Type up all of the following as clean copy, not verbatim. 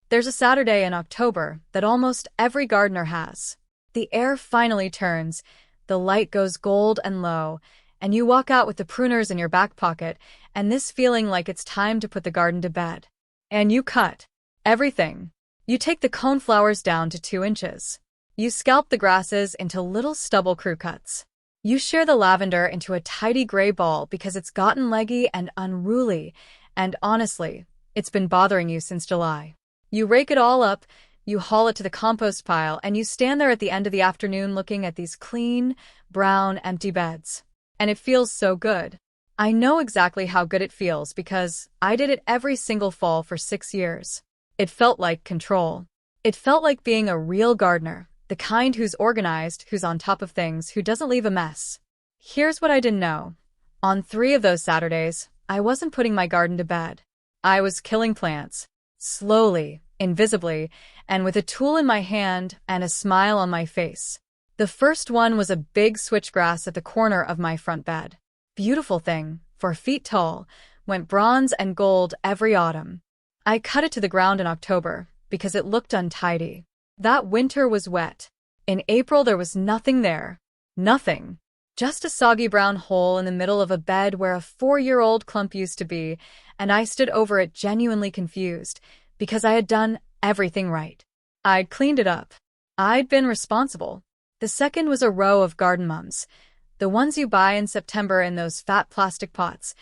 There's a Saturday in October that almost every gardener has. The air finally turns, the light goes gold and low, and you walk out with the pruners in your back pocket and this feeling like it's time to put the garden to bed. And you cut everything. You take the coneflowers down to 2 inches. You scalp the grasses into little stubble crew cuts. You shear the lavender into a tidy gray ball because it's gotten leggy and unruly, and honestly, it's been bothering you since July. You rake it all up, you haul it to the compost pile, and you stand there at the end of the afternoon looking at these clean, brown, empty beds. And it feels so good. I know exactly how good it feels because I did it every single fall for 6 years. It felt like control. It felt like being a real gardener, the kind who's organized, who's on top of things, who doesn't leave a mess. Here's what I didn't know. On 3 of those Saturdays, I wasn't putting my garden to bed. I was killing plants. Slowly, invisibly, and with a tool in my hand and a smile on my face. The first one was a big switchgrass at the corner of my front bed. Beautiful thing, 4 feet tall, went bronze and gold every autumn. I cut it to the ground in October because it looked untidy. That winter was wet. In April there was nothing there. Nothing. Just a soggy brown hole in the middle of a bed where a 4-year-old clump used to be, and I stood over it genuinely confused because I had done everything right. I'd cleaned it up. I'd been responsible. The second was a row of garden mums, the ones you buy in September in those fat plastic pots,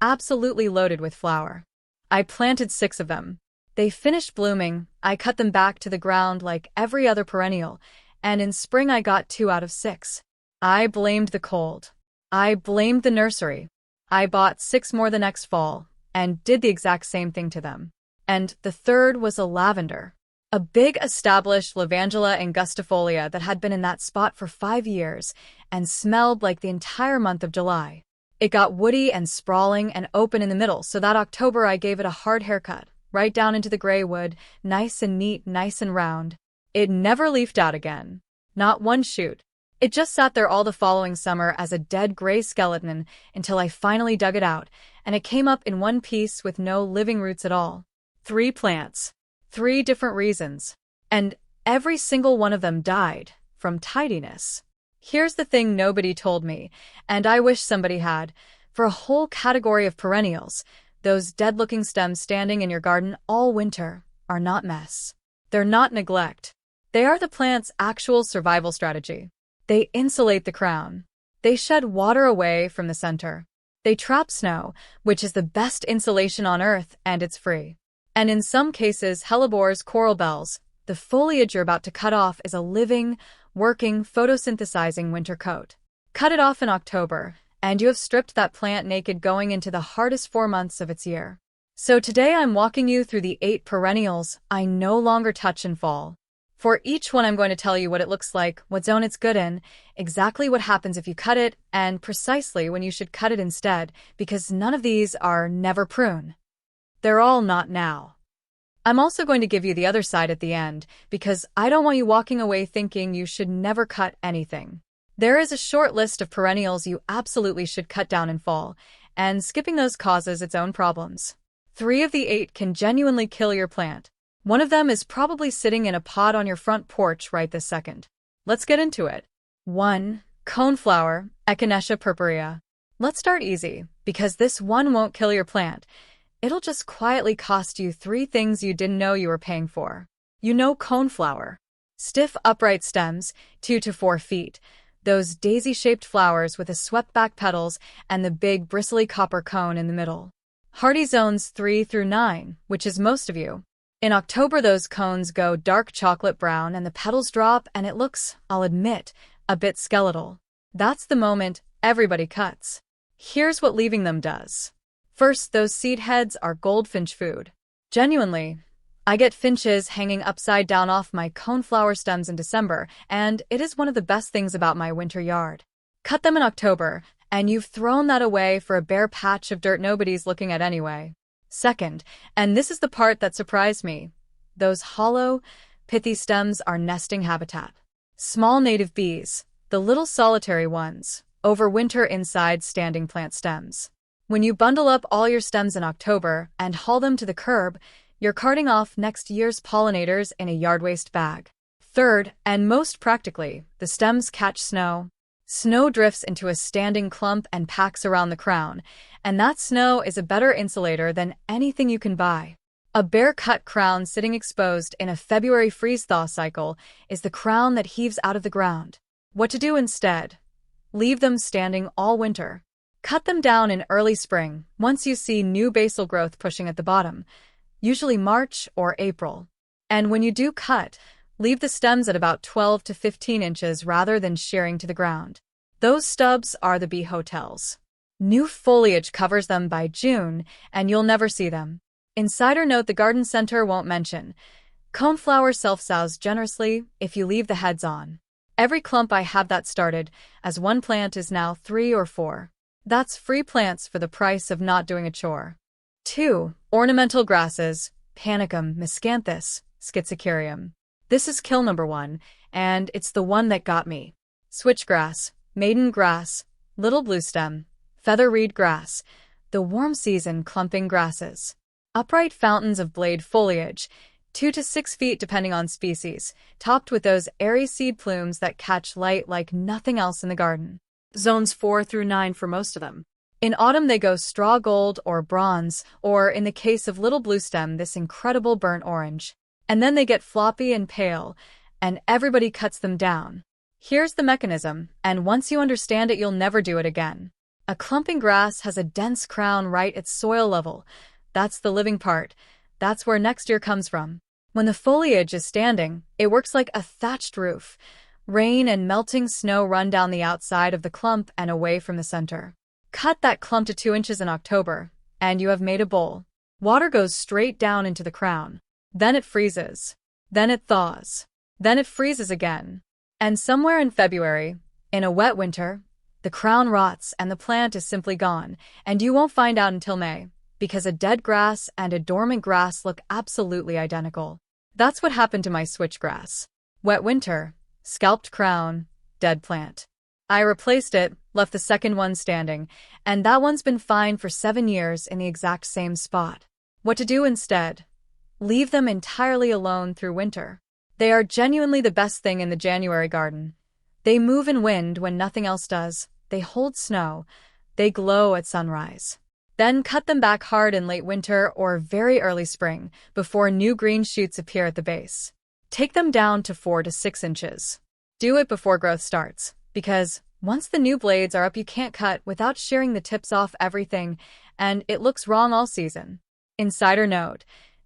absolutely loaded with flower. I planted 6 of them. They finished blooming, I cut them back to the ground like every other perennial, and in spring I got 2 out of 6. I blamed the cold. I blamed the nursery. I bought 6 more the next fall, and did the exact same thing to them. And the third was a lavender. A big established Lavandula angustifolia that had been in that spot for 5 years and smelled like the entire month of July. It got woody and sprawling and open in the middle, so that October I gave it a hard haircut, right down into the gray wood, nice and neat, nice and round. It never leafed out again. Not one shoot. It just sat there all the following summer as a dead gray skeleton until I finally dug it out, and it came up in one piece with no living roots at all. 3 plants. 3 different reasons. And every single one of them died from tidiness. Here's the thing nobody told me, and I wish somebody had. For a whole category of perennials, those dead-looking stems standing in your garden all winter are not mess. They're not neglect. They are the plant's actual survival strategy. They insulate the crown. They shed water away from the center. They trap snow, which is the best insulation on Earth, and it's free. And in some cases, Hellebor's coral bells, the foliage you're about to cut off, is a living, working, photosynthesizing winter coat. Cut it off in October, and you have stripped that plant naked going into the hardest 4 months of its year. So today I'm walking you through the 8 perennials I no longer touch in fall. For each one I'm going to tell you what it looks like, what zone it's good in, exactly what happens if you cut it, and precisely when you should cut it instead, because none of these are never prune. They're all not now. I'm also going to give you the other side at the end, because I don't want you walking away thinking you should never cut anything. There is a short list of perennials you absolutely should cut down in fall, and skipping those causes its own problems. 3 of the 8 can genuinely kill your plant. One of them is probably sitting in a pot on your front porch right this second. Let's get into it. 1. Coneflower, Echinacea purpurea. Let's start easy, because this one won't kill your plant. It'll just quietly cost you 3 things you didn't know you were paying for. You know coneflower. Stiff, upright stems, 2 to 4 feet. Those daisy-shaped flowers with the swept-back petals and the big, bristly copper cone in the middle. Hardy zones 3 through 9, which is most of you. In October, those cones go dark chocolate brown and the petals drop and it looks, I'll admit, a bit skeletal. That's the moment everybody cuts. Here's what leaving them does. First, those seed heads are goldfinch food. Genuinely, I get finches hanging upside down off my coneflower stems in December, and it is one of the best things about my winter yard. Cut them in October, and you've thrown that away for a bare patch of dirt nobody's looking at anyway. Second, and this is the part that surprised me, those hollow, pithy stems are nesting habitat. Small native bees, the little solitary ones, overwinter inside standing plant stems. When you bundle up all your stems in October and haul them to the curb, You're carting off next year's pollinators in a yard waste bag. Third, and most practically, the stems catch snow. Snow drifts into a standing clump and packs around the crown, and that snow is a better insulator than anything you can buy. A bare-cut crown sitting exposed in a February freeze-thaw cycle is the crown that heaves out of the ground. What to do instead? Leave them standing all winter. Cut them down in early spring, once you see new basal growth pushing at the bottom, usually March or April. And when you do cut, leave the stems at about 12 to 15 inches rather than shearing to the ground. Those stubs are the bee hotels. New foliage covers them by June, and you'll never see them. Insider note: the garden center won't mention. Coneflower self-sows generously if you leave the heads on. Every clump I have that started, as one plant is now 3 or 4. That's free plants for the price of not doing a chore. 2. Ornamental grasses, Panicum, Miscanthus, Schizachyrium. This is kill number 1, and it's the one that got me. Switchgrass, maiden grass, little bluestem, feather reed grass, the warm season clumping grasses. Upright fountains of blade foliage, 2 to 6 feet depending on species, topped with those airy seed plumes that catch light like nothing else in the garden. Zones 4 through 9 for most of them. In autumn they go straw gold or bronze, or in the case of little bluestem, this incredible burnt orange. And then they get floppy and pale, and everybody cuts them down. Here's the mechanism, and once you understand it, you'll never do it again. A clumping grass has a dense crown right at soil level. That's the living part. That's where next year comes from. When the foliage is standing, it works like a thatched roof. Rain and melting snow run down the outside of the clump and away from the center. Cut that clump to 2 inches in October, and you have made a bowl. Water goes straight down into the crown. Then it freezes. Then it thaws. Then it freezes again. And somewhere in February, in a wet winter, the crown rots and the plant is simply gone, and you won't find out until May, because a dead grass and a dormant grass look absolutely identical. That's what happened to my switchgrass. Wet winter, scalped crown, dead plant. I replaced it, left the second one standing, and that one's been fine for 7 years in the exact same spot. What to do instead? Leave them entirely alone through winter. They are genuinely the best thing in the January garden. They move in wind when nothing else does. They hold snow. They glow at sunrise. Then cut them back hard in late winter or very early spring before new green shoots appear at the base. Take them down to 4 to 6 inches. Do it before growth starts, because once the new blades are up, you can't cut without shearing the tips off everything, and it looks wrong all season. Insider note: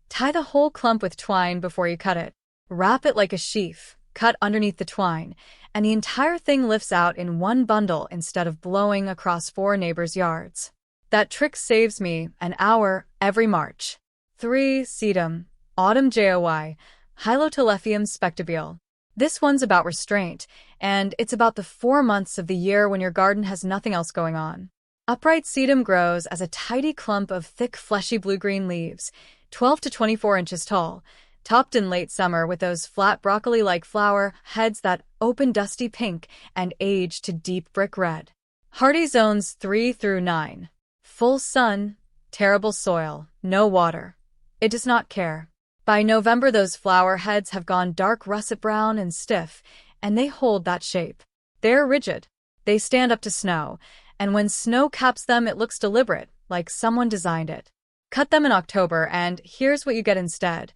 tie the whole clump with twine before you cut it. Wrap it like a sheaf, cut underneath the twine, and the entire thing lifts out in one bundle instead of blowing across 4 neighbors' yards. That trick saves me an hour every March. 3. Sedum Autumn Joy, Hylotelephium spectabile. This one's about restraint, and it's about the 4 months of the year when your garden has nothing else going on. Upright sedum grows as a tidy clump of thick, fleshy blue-green leaves, 12 to 24 inches tall, topped in late summer with those flat broccoli-like flower heads that open dusty pink and age to deep brick red. Hardy zones 3 through 9. Full sun, terrible soil, no water. It does not care. By November, those flower heads have gone dark russet brown and stiff, and they hold that shape. They're rigid. They stand up to snow, and when snow caps them, it looks deliberate, like someone designed it. Cut them in October, and here's what you get instead: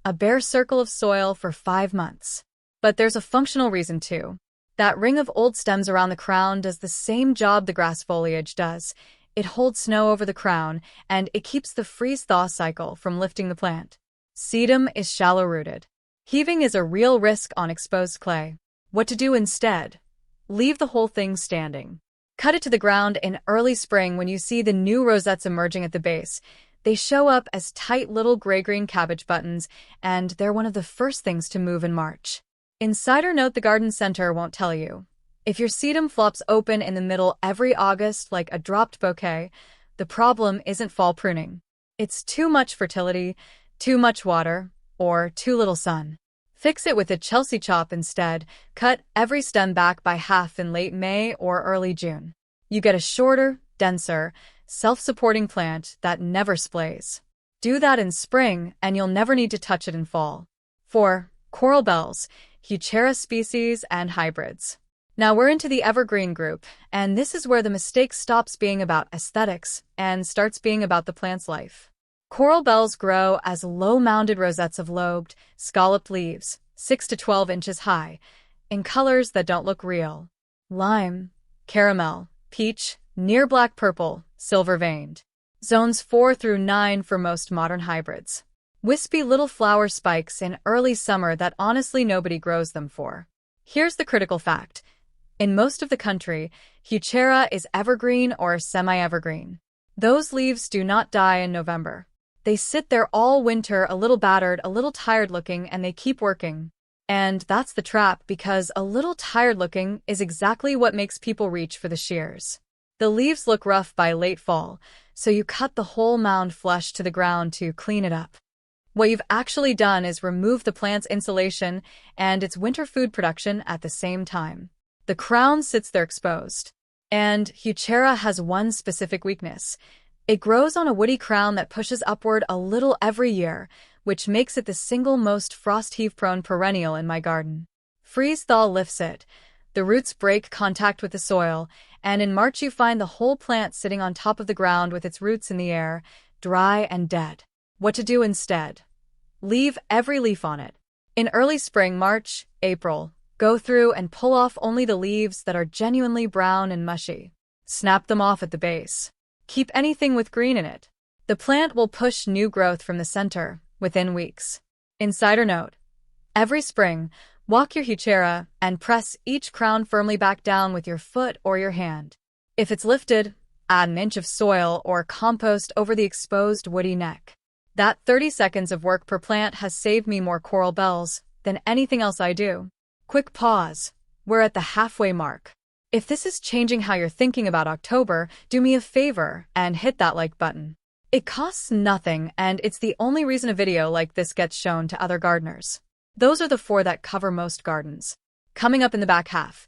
a bare circle of soil for 5 months. But there's a functional reason too. That ring of old stems around the crown does the same job the grass foliage does. It holds snow over the crown, and it keeps the freeze-thaw cycle from lifting the plant. Sedum is shallow-rooted. Heaving is a real risk on exposed clay. What to do instead? Leave the whole thing standing. Cut it to the ground in early spring when you see the new rosettes emerging at the base. They show up as tight little gray-green cabbage buttons, and they're one of the first things to move in March. Insider note: the garden center won't tell you. If your sedum flops open in the middle every August like a dropped bouquet, the problem isn't fall pruning. It's too much fertility, too much water, or too little sun. Fix it with a Chelsea chop instead. Cut every stem back by half in late May or early June. You get a shorter, denser, self-supporting plant that never splays. Do that in spring, and you'll never need to touch it in fall. 4. Coral bells, Heuchera species and hybrids. Now we're into the evergreen group, and this is where the mistake stops being about aesthetics and starts being about the plant's life. Coral bells grow as low-mounded rosettes of lobed, scalloped leaves, 6 to 12 inches high, in colors that don't look real. Lime, caramel, peach, near black purple, silver-veined. Zones 4 through 9 for most modern hybrids. Wispy little flower spikes in early summer that honestly nobody grows them for. Here's the critical fact. In most of the country, Heuchera is evergreen or semi-evergreen. Those leaves do not die in November. They sit there all winter, a little battered, a little tired looking, and they keep working. And that's the trap, because a little tired looking is exactly what makes people reach for the shears. The leaves look rough by late fall, so you cut the whole mound flush to the ground to clean it up. What you've actually done is remove the plant's insulation and its winter food production at the same time. The crown sits there exposed. And Heuchera has one specific weakness. It grows on a woody crown that pushes upward a little every year, which makes it the single most frost-heave-prone perennial in my garden. Freeze-thaw lifts it. The roots break contact with the soil, and in March you find the whole plant sitting on top of the ground with its roots in the air, dry and dead. What to do instead? Leave every leaf on it. In early spring, March, April, go through and pull off only the leaves that are genuinely brown and mushy. Snap them off at the base. Keep anything with green in it. The plant will push new growth from the center within weeks. Insider note: every spring, walk your Heuchera and press each crown firmly back down with your foot or your hand. If it's lifted, add an inch of soil or compost over the exposed woody neck. That 30 seconds of work per plant has saved me more coral bells than anything else I do. Quick pause. We're at the halfway mark. If this is changing how you're thinking about October, do me a favor and hit that like button. It costs nothing, and it's the only reason a video like this gets shown to other gardeners. Those are the 4 that cover most gardens. Coming up in the back half.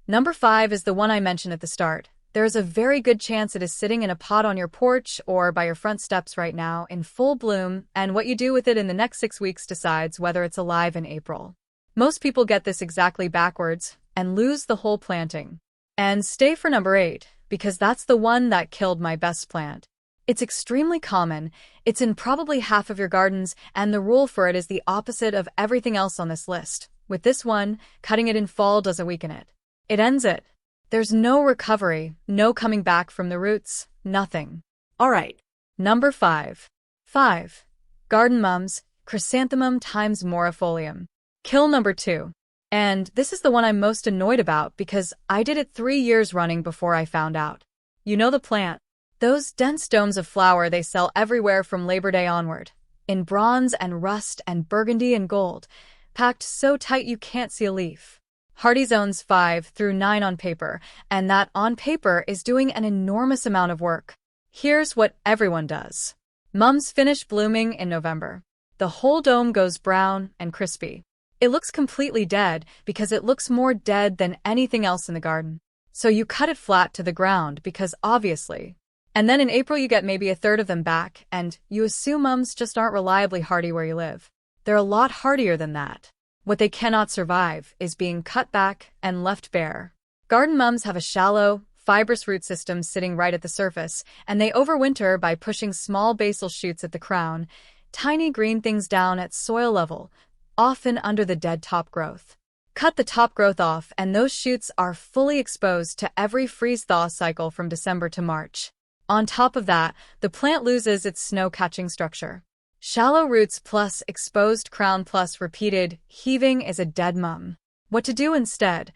Number 5 is the one I mentioned at the start. There is a very good chance it is sitting in a pot on your porch or by your front steps right now in full bloom, and what you do with it in the next 6 weeks decides whether it's alive in April. Most people get this exactly backwards and lose the whole planting. And stay for number 8, because that's the one that killed my best plant. It's extremely common, it's in probably half of your gardens, and the rule for it is the opposite of everything else on this list. With this one, cutting it in fall doesn't weaken it. It ends it. There's no recovery, no coming back from the roots, nothing. Alright. Number 5. 5. Garden mums, Chrysanthemum times morifolium. Kill number 2. And this is the one I'm most annoyed about because I did it 3 years running before I found out. You know the plant. Those dense domes of flower they sell everywhere from Labor Day onward, in bronze and rust and burgundy and gold, packed so tight you can't see a leaf. Hardy zones 5 through 9 on paper, and that on paper is doing an enormous amount of work. Here's what everyone does. Mums finish blooming in November. The whole dome goes brown and crispy. It looks completely dead because it looks more dead than anything else in the garden. So you cut it flat to the ground because obviously. And then in April you get maybe a third of them back, and you assume mums just aren't reliably hardy where you live. They're a lot hardier than that. What they cannot survive is being cut back and left bare. Garden mums have a shallow, fibrous root system sitting right at the surface, and they overwinter by pushing small basal shoots at the crown, tiny green things down at soil level, often under the dead top growth. Cut the top growth off, and those shoots are fully exposed to every freeze-thaw cycle from December to March. On top of that, the plant loses its snow-catching structure. Shallow roots plus exposed crown plus repeated heaving is a dead mum. What to do instead?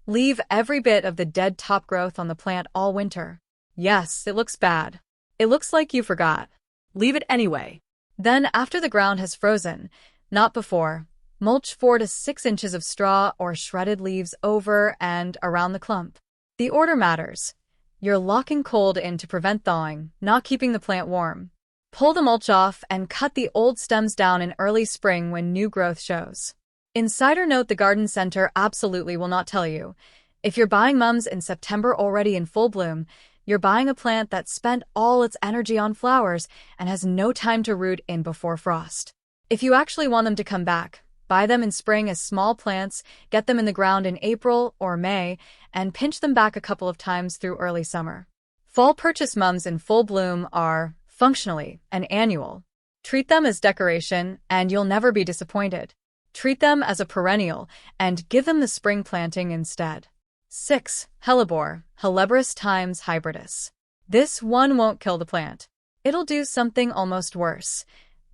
Leave every bit of the dead top growth on the plant all winter. Yes, it looks bad. It looks like you forgot. Leave it anyway. Then, after the ground has frozen, not before, mulch 4 to 6 inches of straw or shredded leaves over and around the clump. The order matters. You're locking cold in to prevent thawing, not keeping the plant warm. Pull the mulch off and cut the old stems down in early spring when new growth shows. Insider note: the garden center absolutely will not tell you. If you're buying mums in September already in full bloom, You're buying a plant that spent all its energy on flowers and has no time to root in before frost. If you actually want them to come back, buy them in spring as small plants, get them in the ground in April or May, and pinch them back a couple of times through early summer. Fall purchase mums in full bloom are, functionally, an annual. Treat them as decoration, and you'll never be disappointed. Treat them as a perennial, and give them the spring planting instead. 6. Hellebore, Helleborus times hybridus. This one won't kill the plant. It'll do something almost worse.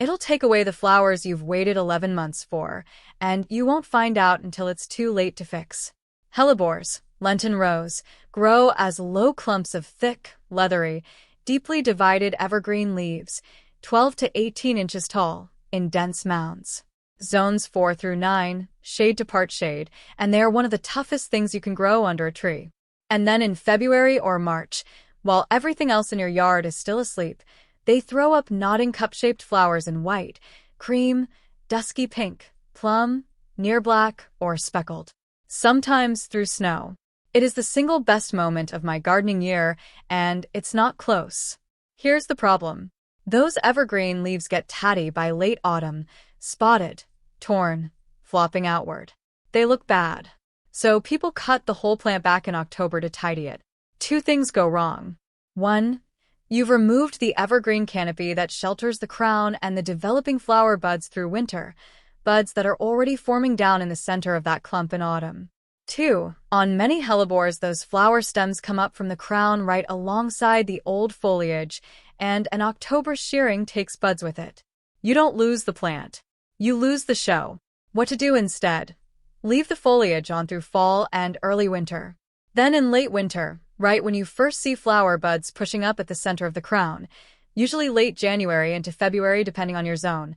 It'll take away the flowers you've waited 11 months for, and you won't find out until it's too late to fix. Hellebores, Lenten rose, grow as low clumps of thick, leathery, deeply divided evergreen leaves, 12 to 18 inches tall, in dense mounds. Zones 4 through 9, shade to part shade, and they are one of the toughest things you can grow under a tree. And then in February or March, while everything else in your yard is still asleep, they throw up nodding cup-shaped flowers in white, cream, dusky pink, plum, near black, or speckled. Sometimes through snow. It is the single best moment of my gardening year, and it's not close. Here's the problem. Those evergreen leaves get tatty by late autumn, spotted, torn, flopping outward. They look bad. So people cut the whole plant back in October to tidy it. 2 things go wrong. 1. You've removed the evergreen canopy that shelters the crown and the developing flower buds through winter, buds that are already forming down in the center of that clump in autumn. 2. On many hellebores, those flower stems come up from the crown right alongside the old foliage, and an October shearing takes buds with it. You don't lose the plant. You lose the show. What to do instead? Leave the foliage on through fall and early winter. Then in late winter, right when you first see flower buds pushing up at the center of the crown, usually late January into February depending on your zone,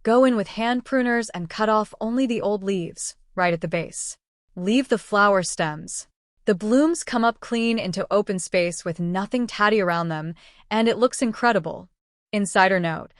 go in with hand pruners and cut off only the old leaves, right at the base. Leave the flower stems. The blooms come up clean into open space with nothing tatty around them, and it looks incredible. Insider note,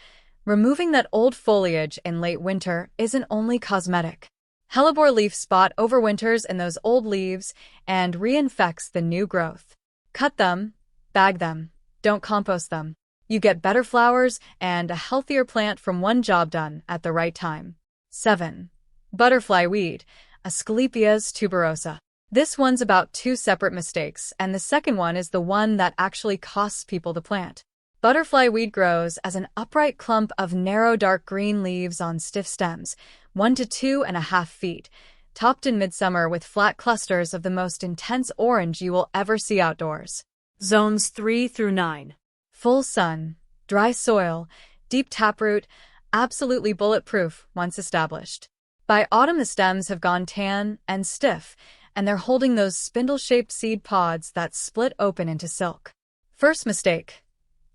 removing that old foliage in late winter isn't only cosmetic. Hellebore leaf spot overwinters in those old leaves and reinfects the new growth. Cut them, bag them, don't compost them. You get better flowers and a healthier plant from one job done at the right time. 7. Butterfly weed, Asclepias tuberosa. This one's about 2 separate mistakes, and the second one is the one that actually costs people the plant. Butterfly weed grows as an upright clump of narrow dark green leaves on stiff stems, 1 to 2.5 feet, topped in midsummer with flat clusters of the most intense orange you will ever see outdoors. Zones 3 through 9. Full sun, dry soil, deep taproot, absolutely bulletproof once established. By autumn the stems have gone tan and stiff, and they're holding those spindle-shaped seed pods that split open into silk. First mistake.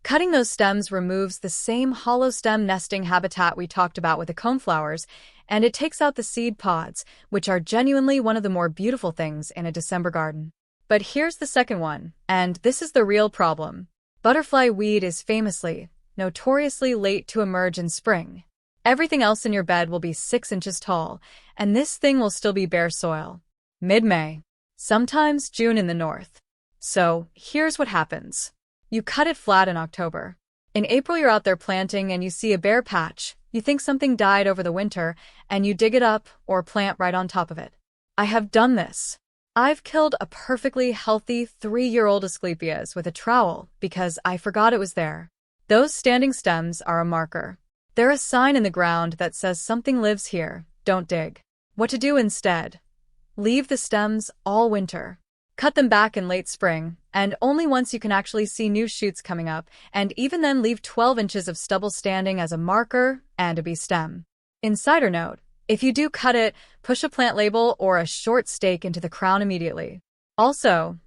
Cutting those stems removes the same hollow stem nesting habitat we talked about with the coneflowers, and it takes out the seed pods, which are genuinely one of the more beautiful things in a December garden. But here's the second one, and this is the real problem. Butterfly weed is famously, notoriously late to emerge in spring. Everything else in your bed will be 6 inches tall, and this thing will still be bare soil. Mid-May. Sometimes June in the north. So, here's what happens. You cut it flat in October. In April you're out there planting and you see a bare patch. You think something died over the winter, and you dig it up or plant right on top of it. I have done this. I've killed a perfectly healthy 3-year-old Asclepias with a trowel because I forgot it was there. Those standing stems are a marker. They're a sign in the ground that says something lives here, don't dig. What to do instead? Leave the stems all winter. Cut them back in late spring, and only once you can actually see new shoots coming up, and even then leave 12 inches of stubble standing as a marker and a bee stem. Insider note, if you do cut it, push a plant label or a short stake into the crown immediately. Also,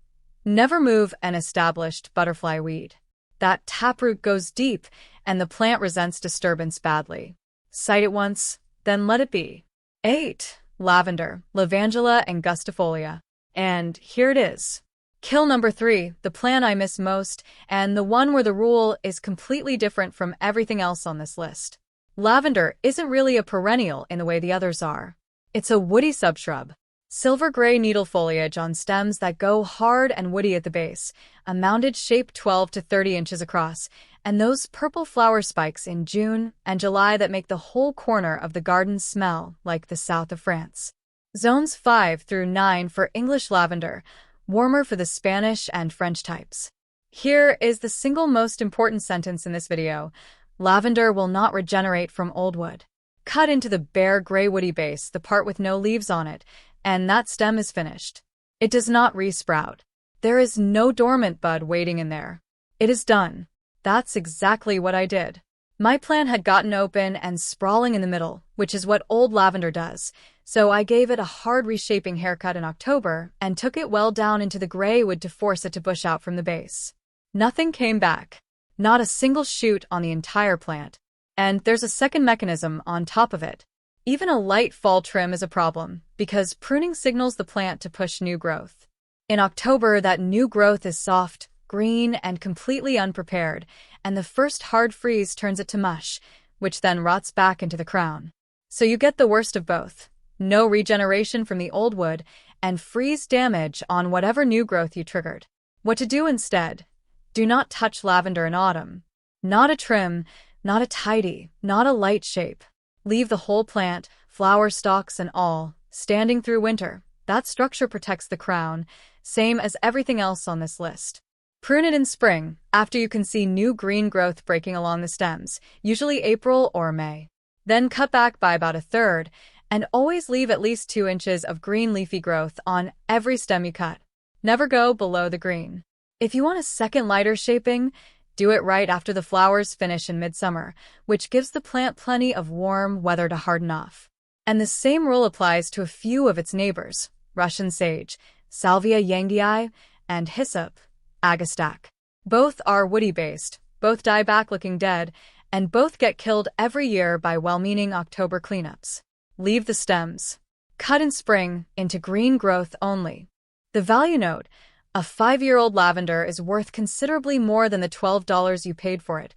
never move an established butterfly weed. That taproot goes deep, and the plant resents disturbance badly. Site it once, then let it be. 8. Lavender, Lavandula angustifolia. And here it is. Kill number 3, the plant I miss most, and the one where the rule is completely different from everything else on this list. Lavender isn't really a perennial in the way the others are. It's a woody subshrub. Silver-gray needle foliage on stems that go hard and woody at the base, a mounded shape 12 to 30 inches across, and those purple flower spikes in June and July that make the whole corner of the garden smell like the south of France. Zones 5 through 9 for English lavender, warmer for the Spanish and French types. Here is the single most important sentence in this video. Lavender will not regenerate from old wood. Cut into the bare gray woody base, the part with no leaves on it, and that stem is finished. It does not re-sprout. There is no dormant bud waiting in there. It is done. That's exactly what I did. My plant had gotten open and sprawling in the middle, which is what old lavender does, so I gave it a hard reshaping haircut in October and took it well down into the gray wood to force it to bush out from the base. Nothing came back. Not a single shoot on the entire plant. And there's a second mechanism on top of it. Even a light fall trim is a problem, because pruning signals the plant to push new growth. In October, that new growth is soft, green, and completely unprepared, and the first hard freeze turns it to mush, which then rots back into the crown. So you get the worst of both. No regeneration from the old wood, and freeze damage on whatever new growth you triggered. What to do instead? Do not touch lavender in autumn. Not a trim, not a tidy, not a light shape. Leave the whole plant, flower stalks and all, standing through winter. That structure protects the crown, same as everything else on this list. Prune it in spring, after you can see new green growth breaking along the stems, usually April or May. Then cut back by about a third, and always leave at least 2 inches of green leafy growth on every stem you cut. Never go below the green. If you want a second lighter shaping, do it right after the flowers finish in midsummer, which gives the plant plenty of warm weather to harden off. And the same rule applies to a few of its neighbors, Russian sage, Salvia yanggii, and hyssop, agastache. Both are woody-based, both die back looking dead, and both get killed every year by well-meaning October cleanups. Leave the stems. Cut in spring into green growth only. The value note: a 5-year-old lavender is worth considerably more than the $12 you paid for it,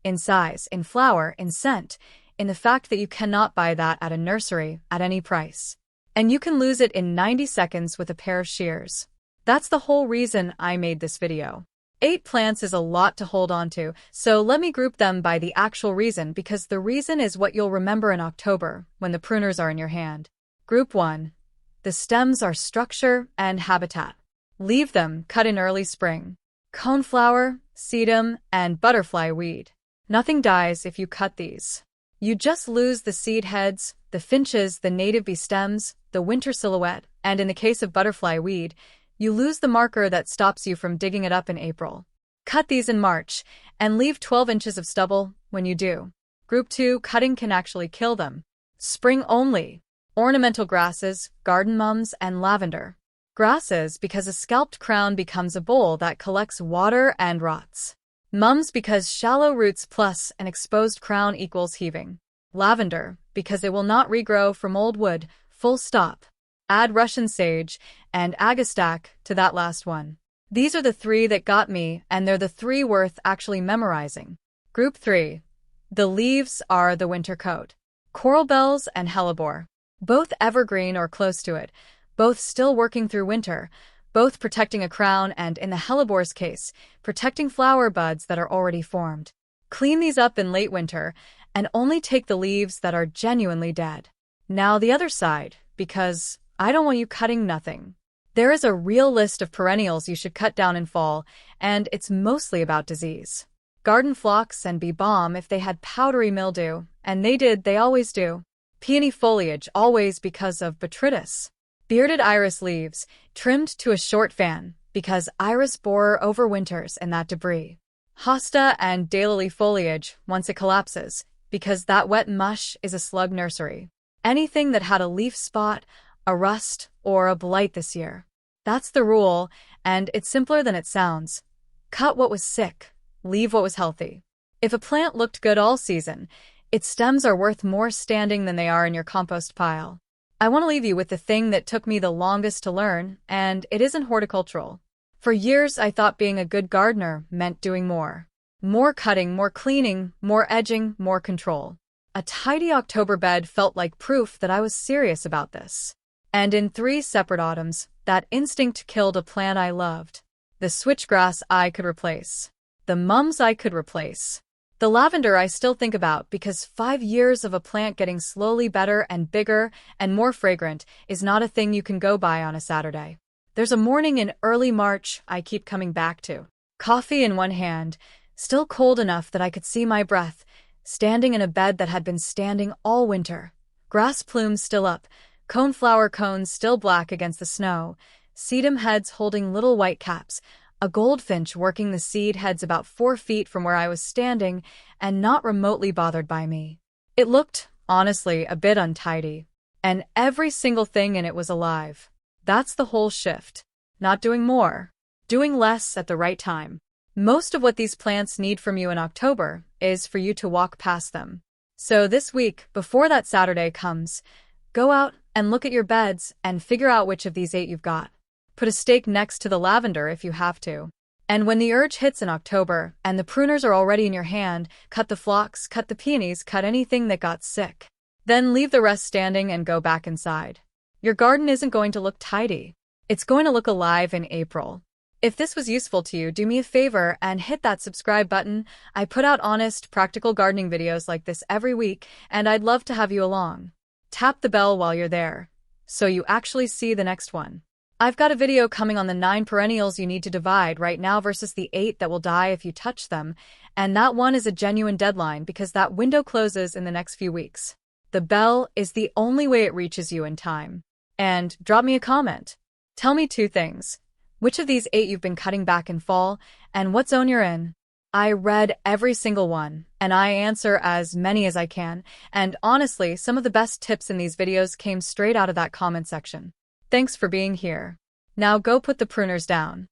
in size, in flower, in scent, in the fact that you cannot buy that at a nursery at any price. And you can lose it in 90 seconds with a pair of shears. That's the whole reason I made this video. 8 plants is a lot to hold on to, so let me group them by the actual reason, because the reason is what you'll remember in October when the pruners are in your hand. Group 1. The stems are structure and habitat. Leave them, cut in early spring. Coneflower, sedum, and butterfly weed. Nothing dies if you cut these. You just lose the seed heads, the finches, the native bee stems, the winter silhouette, and in the case of butterfly weed, you lose the marker that stops you from digging it up in April. Cut these in March, and leave 12 inches of stubble when you do. Group 2, cutting can actually kill them. Spring only. Ornamental grasses, garden mums, and lavender. Grasses because a scalped crown becomes a bowl that collects water and rots. Mums because shallow roots plus an exposed crown equals heaving. Lavender because it will not regrow from old wood, full stop. Add Russian sage and agastache to that last one. These are the 3 that got me, and they're the 3 worth actually memorizing. Group 3. The leaves are the winter coat. Coral bells and hellebore. Both evergreen or close to it. Both still working through winter, both protecting a crown and, in the Hellebore's case, protecting flower buds that are already formed. Clean these up in late winter, and only take the leaves that are genuinely dead. Now the other side, because I don't want you cutting nothing. There is a real list of perennials you should cut down in fall, and it's mostly about disease. Garden phlox and bee balm if they had powdery mildew, and they always do. Peony foliage always because of botrytis. Bearded iris leaves, trimmed to a short fan, because iris borer overwinters in that debris. Hosta and daylily foliage once it collapses, because that wet mush is a slug nursery. Anything that had a leaf spot, a rust, or a blight this year. That's the rule, and it's simpler than it sounds. Cut what was sick, leave what was healthy. If a plant looked good all season, its stems are worth more standing than they are in your compost pile. I want to leave you with the thing that took me the longest to learn, and it isn't horticultural. For years, I thought being a good gardener meant doing more. More cutting, more cleaning, more edging, more control. A tidy October bed felt like proof that I was serious about this. And in 3 separate autumns, that instinct killed a plant I loved. The switchgrass I could replace. The mums I could replace. The lavender I still think about because 5 years of a plant getting slowly better and bigger and more fragrant is not a thing you can go by on a Saturday. There's a morning in early March I keep coming back to. Coffee in one hand, still cold enough that I could see my breath, standing in a bed that had been standing all winter. Grass plumes still up, coneflower cones still black against the snow, sedum heads holding little white caps, a goldfinch working the seed heads about 4 feet from where I was standing and not remotely bothered by me. It looked, honestly, a bit untidy. And every single thing in it was alive. That's the whole shift. Not doing more. Doing less at the right time. Most of what these plants need from you in October is for you to walk past them. So this week, before that Saturday comes, go out and look at your beds and figure out which of these 8 you've got. Put a stake next to the lavender if you have to. And when the urge hits in October and the pruners are already in your hand, cut the phlox, cut the peonies, cut anything that got sick. Then leave the rest standing and go back inside. Your garden isn't going to look tidy. It's going to look alive in April. If this was useful to you, do me a favor and hit that subscribe button. I put out honest, practical gardening videos like this every week, and I'd love to have you along. Tap the bell while you're there, so you actually see the next one. I've got a video coming on the 9 perennials you need to divide right now versus the 8 that will die if you touch them, and that one is a genuine deadline because that window closes in the next few weeks. The bell is the only way it reaches you in time. And drop me a comment. Tell me 2 things. Which of these 8 you've been cutting back in fall, and what zone you're in. I read every single one, and I answer as many as I can, and honestly, some of the best tips in these videos came straight out of that comment section. Thanks for being here. Now go put the pruners down.